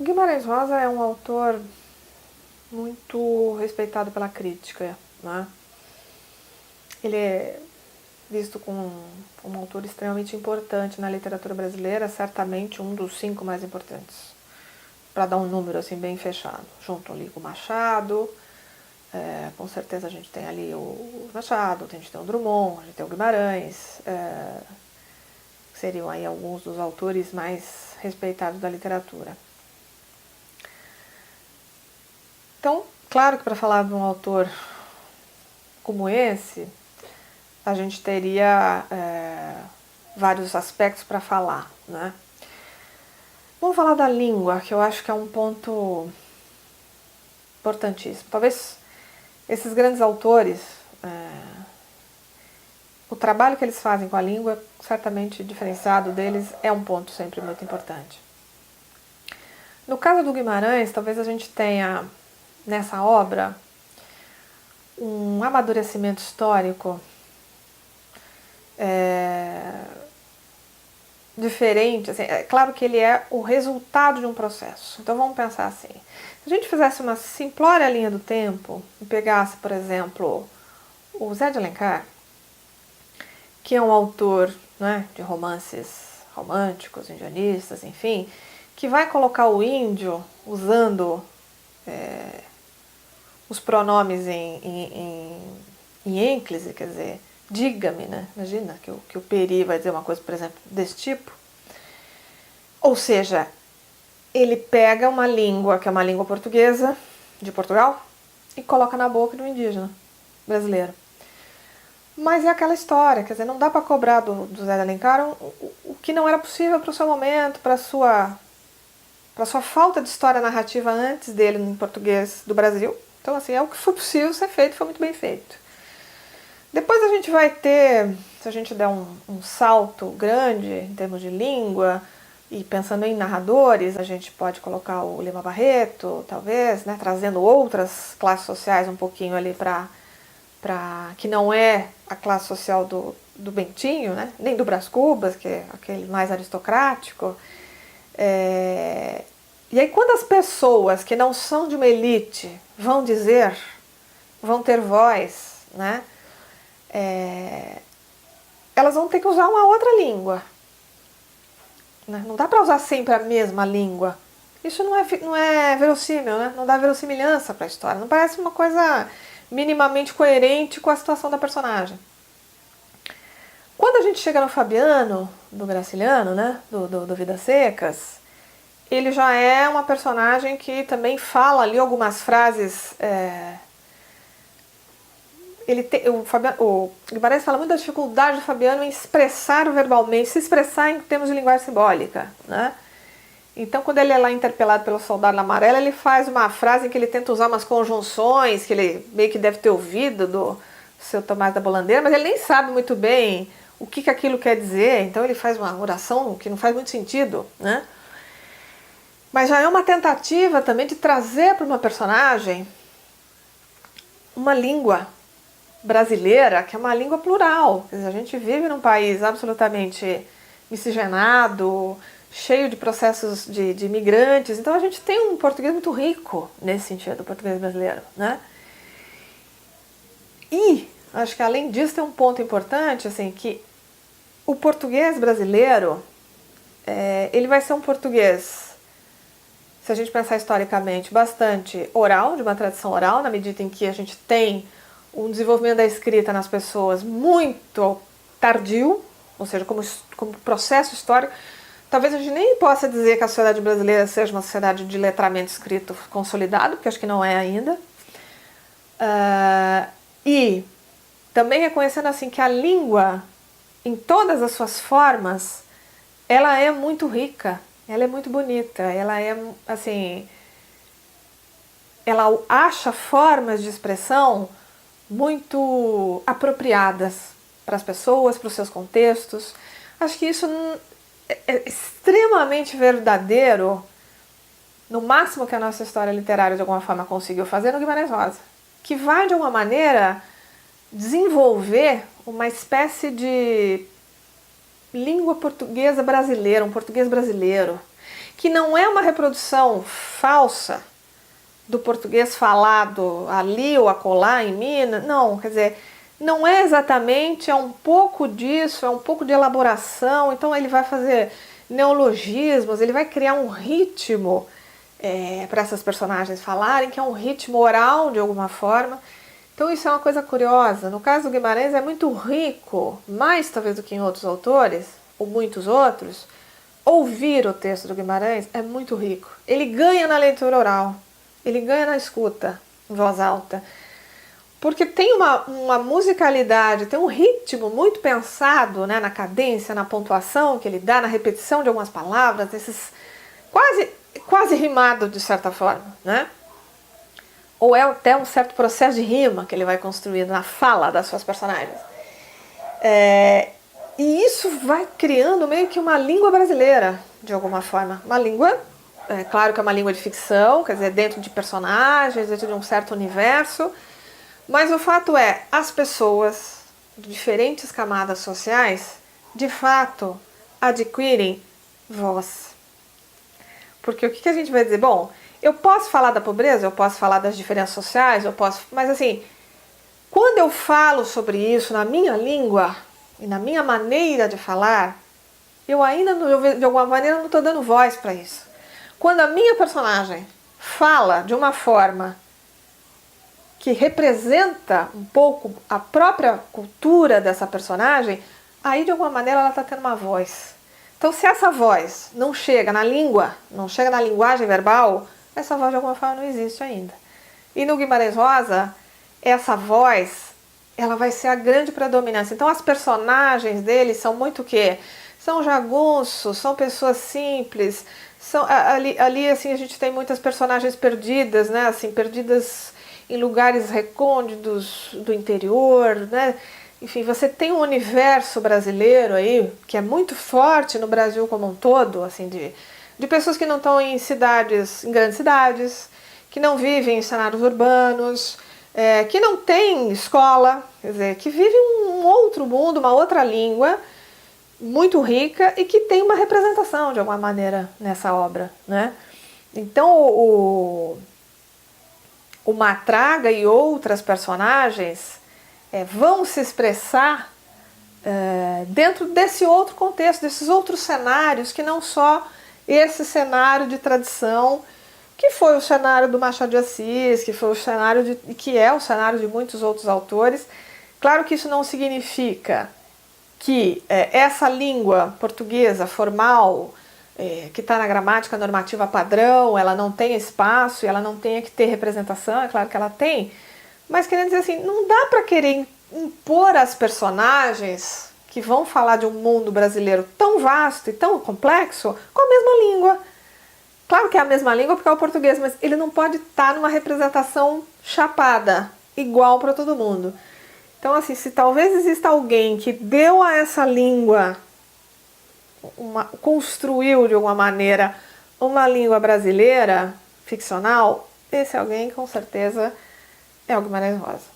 Guimarães Rosa é um autor muito respeitado pela crítica, né? Ele é visto como um autor extremamente importante na literatura brasileira, certamente um dos 5 mais importantes, para dar um número assim bem fechado, junto ali com o Machado. Com certeza a gente tem ali o Machado, a gente tem o Drummond, a gente tem o Guimarães, que seriam aí alguns dos autores mais respeitados da literatura. Então, claro que para falar de um autor como esse, a gente teria vários aspectos para falar, né? Vamos falar da língua, que eu acho que é um ponto importantíssimo. Talvez esses grandes autores, o trabalho que eles fazem com a língua, certamente diferenciado deles, é um ponto sempre muito importante. No caso do Guimarães, talvez a gente tenha nessa obra um amadurecimento histórico diferente. Assim, é claro que ele é o resultado de um processo. Então vamos pensar assim. Se a gente fizesse uma simplória linha do tempo e pegasse, por exemplo, o Zé de Alencar, que é um autor, né, de romances românticos, indianistas, enfim, que vai colocar o índio usando os pronomes em ênclise, quer dizer, diga-me, né? Imagina que o Peri vai dizer uma coisa, por exemplo, desse tipo. Ou seja, ele pega uma língua, que é uma língua portuguesa, de Portugal, e coloca na boca do indígena brasileiro. Mas é aquela história, quer dizer, não dá para cobrar do Zé de Alencar o que não era possível para o seu momento, para a sua falta de história narrativa antes dele em português do Brasil. Então, assim, é o que foi possível ser feito, foi muito bem feito. Depois a gente vai ter, se a gente der um salto grande em termos de língua, e pensando em narradores, a gente pode colocar o Lima Barreto, talvez, né, trazendo outras classes sociais um pouquinho ali para que não é a classe social do Bentinho, né, nem do Brás Cubas, que é aquele mais aristocrático. E aí quando as pessoas que não são de uma elite vão dizer, vão ter voz, né, elas vão ter que usar uma outra língua. Não dá para usar sempre a mesma língua. Isso não é verossímil, né? Não dá verossimilhança para a história. Não parece uma coisa minimamente coerente com a situação da personagem. Quando a gente chega no Fabiano, do Graciliano, né? do Vidas Secas, ele já é uma personagem que também fala ali algumas frases. O Guimarães fala muito da dificuldade do Fabiano em expressar verbalmente, se expressar em termos de linguagem simbólica, né? Então, quando ele é lá interpelado pelo soldado amarelo, ele faz uma frase em que ele tenta usar umas conjunções que ele meio que deve ter ouvido do seu Tomás da Bolandeira, mas ele nem sabe muito bem o que aquilo quer dizer, então ele faz uma oração que não faz muito sentido, né? Mas já é uma tentativa também de trazer para uma personagem uma língua brasileira, que é uma língua plural. Quer dizer, a gente vive num país absolutamente miscigenado, cheio de processos de imigrantes, então a gente tem um português muito rico nesse sentido, o português brasileiro, né? E acho que além disso tem um ponto importante, assim, que o português brasileiro, ele vai ser um português, se a gente pensar historicamente, bastante oral, de uma tradição oral, na medida em que a gente tem um desenvolvimento da escrita nas pessoas muito tardio, ou seja, como processo histórico. Talvez a gente nem possa dizer que a sociedade brasileira seja uma sociedade de letramento escrito consolidado, porque acho que não é ainda. E também reconhecendo assim que a língua, em todas as suas formas, ela é muito rica, ela é muito bonita, ela é assim, ela acha formas de expressão muito apropriadas para as pessoas, para os seus contextos. Acho que isso é extremamente verdadeiro, no máximo que a nossa história literária de alguma forma conseguiu fazer no Guimarães Rosa, que vai de alguma maneira desenvolver uma espécie de língua portuguesa brasileira, um português brasileiro, que não é uma reprodução falsa do português falado ali ou acolá em Minas, não, quer dizer, não é exatamente, é um pouco disso, é um pouco de elaboração, então ele vai fazer neologismos, ele vai criar um ritmo para essas personagens falarem, que é um ritmo oral de alguma forma. Então isso é uma coisa curiosa. No caso do Guimarães é muito rico, mais talvez do que em outros autores, ou muitos outros, ouvir o texto do Guimarães é muito rico. Ele ganha na leitura oral, ele ganha na escuta, em voz alta. Porque tem uma musicalidade, tem um ritmo muito pensado, né, na cadência, na pontuação que ele dá, na repetição de algumas palavras, esses quase rimado de certa forma, né? Ou é até um certo processo de rima que ele vai construindo na fala das suas personagens. E isso vai criando meio que uma língua brasileira, de alguma forma. Uma língua, claro que é uma língua de ficção, quer dizer, dentro de personagens, dentro de um certo universo, mas o fato é, as pessoas de diferentes camadas sociais, de fato, adquirem voz. Porque o que a gente vai dizer? Bom, eu posso falar da pobreza, eu posso falar das diferenças sociais, mas assim, quando eu falo sobre isso na minha língua e na minha maneira de falar, eu ainda, de alguma maneira, não estou dando voz para isso. Quando a minha personagem fala de uma forma que representa um pouco a própria cultura dessa personagem, aí de alguma maneira ela está tendo uma voz. Então, se essa voz não chega na língua, não chega na linguagem verbal, essa voz de alguma forma não existe ainda. E no Guimarães Rosa, essa voz, ela vai ser a grande predominância. Então, as personagens dele são muito o quê? São jagunços, são pessoas simples. Ali assim, a gente tem muitas personagens perdidas, né? Assim, perdidas em lugares recônditos do interior, né? Enfim, você tem um universo brasileiro aí, que é muito forte no Brasil como um todo, assim, de pessoas que não estão em grandes cidades, que não vivem em cenários urbanos, que não têm escola, quer dizer, que vivem um outro mundo, uma outra língua, muito rica e que tem uma representação, de alguma maneira, nessa obra, né? Então, o Matraga e outras personagens vão se expressar dentro desse outro contexto, desses outros cenários, que não só esse cenário de tradição, que foi o cenário do Machado de Assis, que é o cenário de muitos outros autores. Claro que isso não significa que essa língua portuguesa formal, que está na gramática normativa padrão, ela não tem espaço e ela não tenha que ter representação, é claro que ela tem, mas querendo dizer assim, não dá para querer impor às personagens que vão falar de um mundo brasileiro tão vasto e tão complexo com a mesma língua. Claro que é a mesma língua porque é o português, mas ele não pode estar numa representação chapada, igual para todo mundo. Então, assim, se talvez exista alguém que deu a essa língua, construiu de alguma maneira uma língua brasileira, ficcional, esse alguém com certeza é o Guimarães Rosa.